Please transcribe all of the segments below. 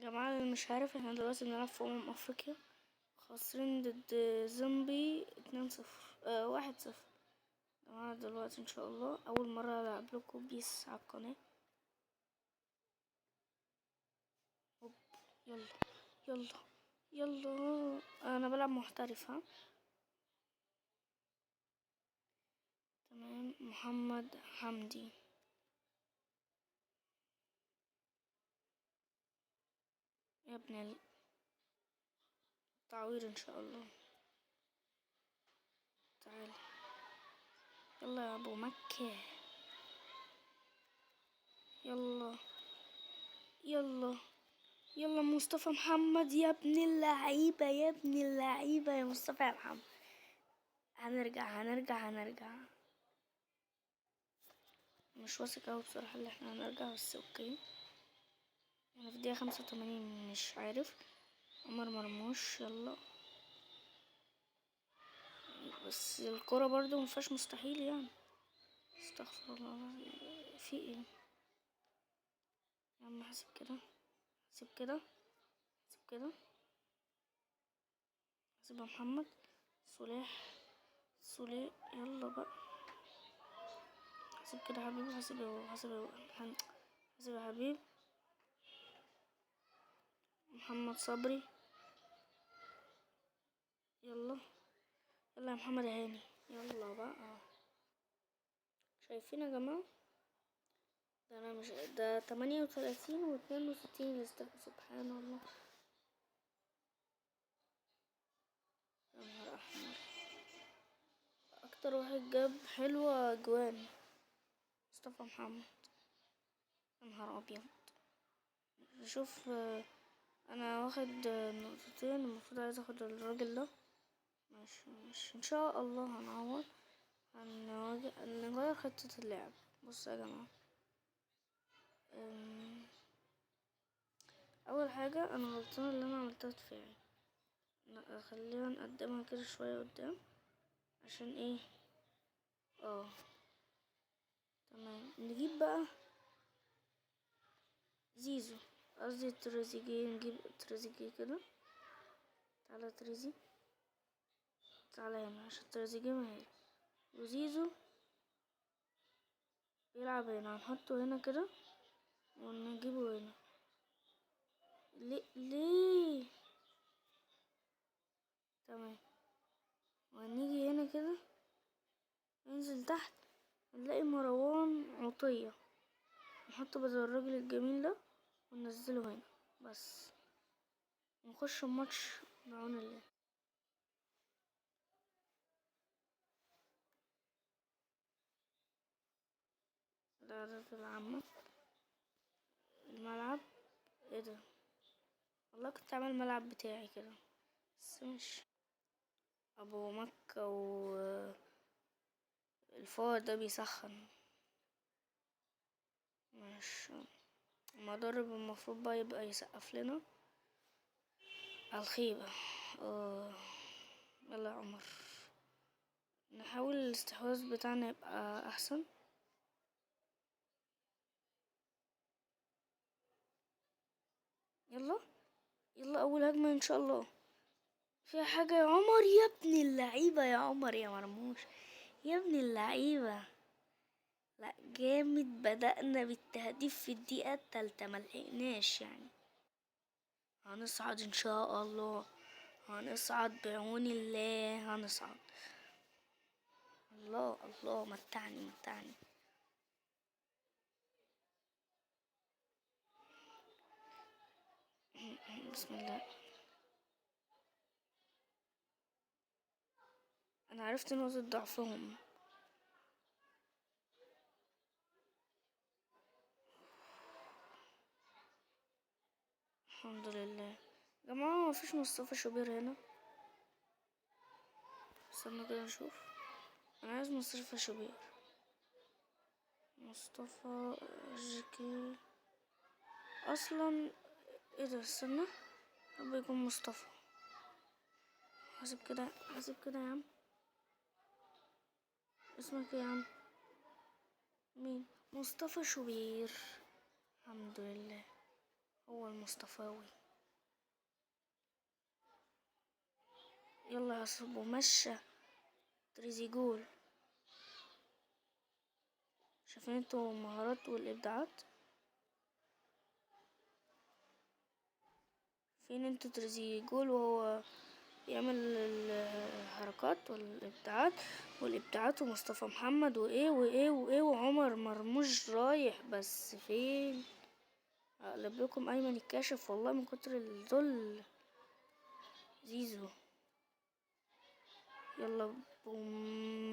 جماعة اللي مش عارف، احنا دلوقتي بنلعب في أفريقيا، خاسرين ضد زامبي 2-0 1-0. جماعة دلوقتي ان شاء الله اول مرة العب لكم بيس على القناة. هوب. يلا يلا يلا، انا بلعب محترف. ها تمام. محمد حمدي. يا ابن التعوير ان شاء الله. تعال يلا يا ابو مكة. يلا يلا يلا مصطفى محمد، يا ابن اللعيبة يا ابن اللعيبة يا مصطفى يا محمد. هنرجع. مش واثق اوي بصراحة اللي احنا هنرجع، بس اوكي. انا في الدقيقة 85، مش عارف. عمر مرموش. يلا. بس الكرة برضو مفيهاش مستحيل يعني. استغفر الله. في ايه يا عم؟ حاسب كده، حاسب كده، حاسب كده، حاسب يا محمد. صليح يلا بقى. حاسب كده يا حبيبي، حاسب يا حبيبي. محمد صبري. يلا يلا يا محمد هاني. يلا بقى. شايفين يا جماعة؟ ده انا مش ده 38 و62 سبحان الله. يا نهار احمر. اكتر واحد جاب حلوة جوان مصطفى محمد. يا نهار ابيض. شوف انا واخد نقطتين، المفروض عايز اخد الراجل ده. مش ان شاء الله هنعوض. نغير خطة اللعب. بصوا يا جماعة، اول حاجة انا غلطانة اللي انا عملتها دفاعي. خلينا نقدمها كده شوية قدام. عشان ايه؟ تمام. نجيب بقى زيزو، قصدي تريزيجيه. نجيب تريزيجيه كده. تعالى تريزي، تعالى هنا عشان تريزيجيه مهاري. وزيزو يلعب هنا، هنحطه هنا كده ونجيبه هنا. ليه؟ تمام. وهنيجي هنا كده، ننزل تحت نلاقي مروان عطية، نحطه بدل الراجل الجميل ده وننزله هنا بس، ونخش الماتش بعون الله. ده العامة. الملعب ايه ده؟ والله كنت عامل الملعب بتاعي كده، بس مش ابو مكة والفار ده بيسخن. مش المدرب المفروض بقى يبقى يسقف لنا على الخيبة. يلا يا عمر، نحاول الاستحواذ بتاعنا يبقى احسن. يلا يلا اول هجمة ان شاء الله فيها حاجة يا عمر. يا ابن اللعيبة يا عمر يا مرموش، يا ابن اللعيبة. لا جامد. بدأنا بالتهديف في الدقيقة التالتة، ملحقناش يعني. هنصعد ان شاء الله، هنصعد بعون الله، هنصعد. الله الله، متعني. بسم الله. انا عرفت نقطة ضعفهم. الحمد لله يا جماعة. مفيش مصطفى شوبير هنا. استنى كده نشوف. انا عايز مصطفى شوبير. مصطفى جيكي اصلا. ايه ده؟ استنى، رب يكون مصطفى. حاسب كده يا عم. اسمك ايه يا عم؟ مين؟ مصطفى شوبير. الحمد لله. هو المصطفاوي. يلا يا صبو مشى تريزيجول. شايفين انتوا المهارات والابداعات؟ فين انتوا تريزيجول وهو يعمل الحركات والابداعات ومصطفى محمد وايه وعمر مرموش رايح، بس فين؟ اقلب لكم ايمن الكاشف والله من كتر الذل. زيزو. يلا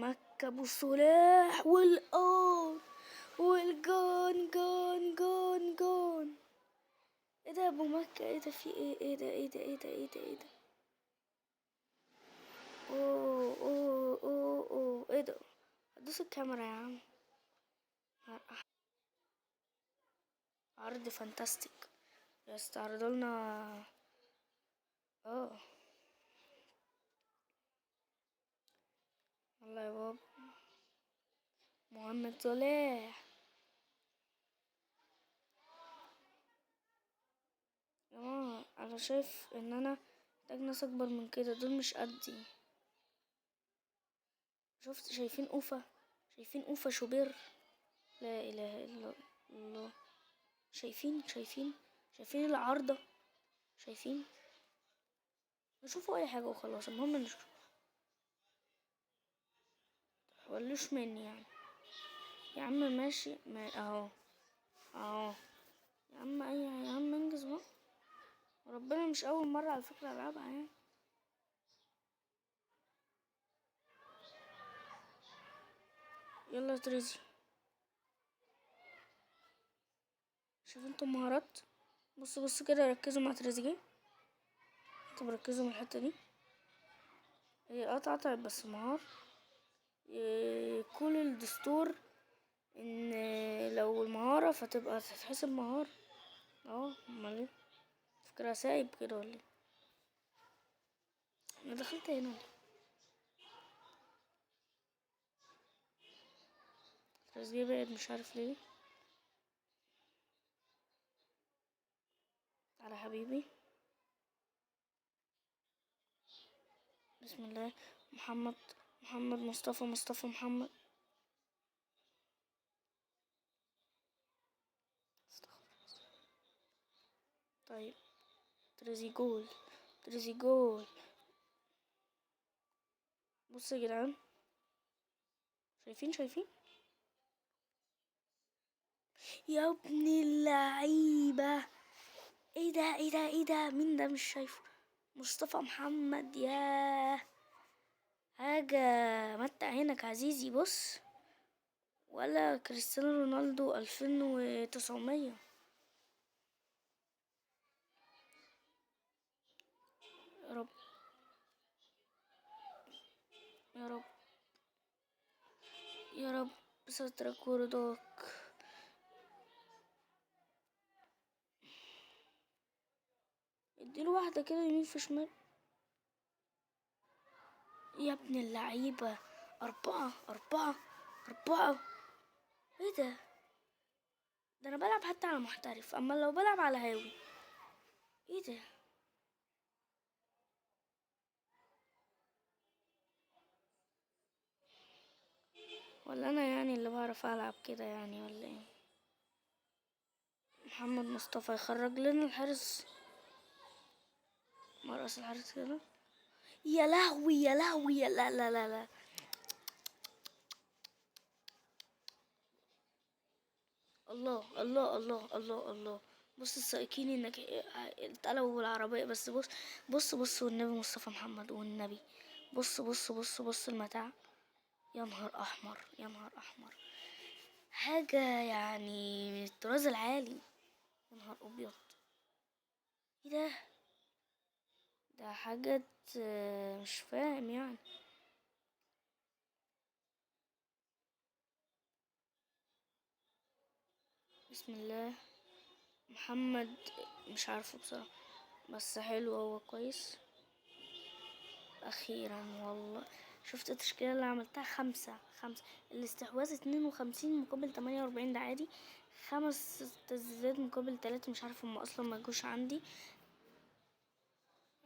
مكة ابو صلاح والجون جون جون جون. ايه ده يا ابو مكة؟ ايه ده؟ في ايه ده؟ اوه ايه ده؟ هتدوس الكاميرا يا عم. عرض فانتاستيك يستعرضوا لنا. اه الله يا بابا. محمد صلاح. انا شايف ان انا محتاج ناس اكبر من كده، دول مش قدي. شايفين اوفا شوبير. لا اله الا الله. شايفين العارضة. شايفين. نشوفوا اي حاجة وخلاص، المهم نشوف. متحولوش مني يعني. يا عم ماشي ما اهو. يا عم انجز بقى. وربنا مش اول مرة على فكرة العبها يعني. يلا يا تريزي. شوف انتوا مهارات. بص كده، ركزوا مع تريزيجيه. طب ركزوا من الحتة دي. هي قطعت بس مهار. كل الدستور ان لو المهارة فتبقى تتحسب مهارة. امال ايه؟ فكرة سايب كده ولا ايه؟ انا دخلت هنا ليه؟ تريزيجيه بعد مش عارف ليه. على حبيبي. بسم الله. محمد مصطفى محمد. طيب. تريزيجول. بصوا يا جدعان. شايفين يا ابن اللعيبة. ايه ده مين ده؟ مش شايفه. مصطفى محمد. ياه. حاجة متع عينك عزيزي. بص. ولا كريستيانو رونالدو 2900. يا رب يا رب يا رب سترك ورضاك. اديله واحدة كده يمين في شمال. يا ابن اللعيبة. 4. ايه ده انا بلعب حتى على محترف، اما لو بلعب على هاوي. ايه ده؟ ولا انا يعني اللي بعرف العب كده يعني ولا ايه؟ محمد مصطفى يخرج لنا الحارس. مرقص الحارس كده. يا لهوي لا. الله. بص السايكين انك اتقلبوا بالعربية، بس بص والنبي مصطفى محمد والنبي. بص المتاع. يا نهار احمر. حاجة يعني من الطراز العالي. يا نهار ابيض. ايه ده حاجة. مش فاهم يعني. بسم الله. محمد. مش عارفه بصراحة. بس حلو، هو كويس. اخيرا والله. شفت التشكيلة اللي عملتها؟ 5. الاستحواذ 52 مقابل 48، ده عادي. 5 تسديدات مقابل 3، مش عارفة هما اصلا ما جوش عندي.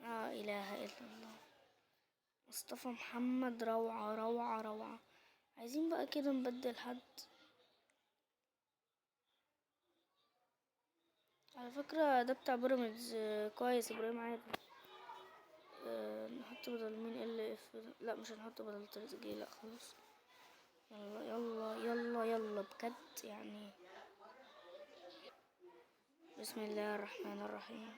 لا اله الا الله. مصطفى محمد، روعة روعة روعة. عايزين بقى كده نبدل حد. على فكرة ده بتاع بيراميدز كويس، ابراهيم عادل. نحط بدل مين ال اف؟ لا مش هنحط بدل تريزيجيه، لا خلاص. يلا يلا يلا يلا بجد يعني. بسم الله الرحمن الرحيم.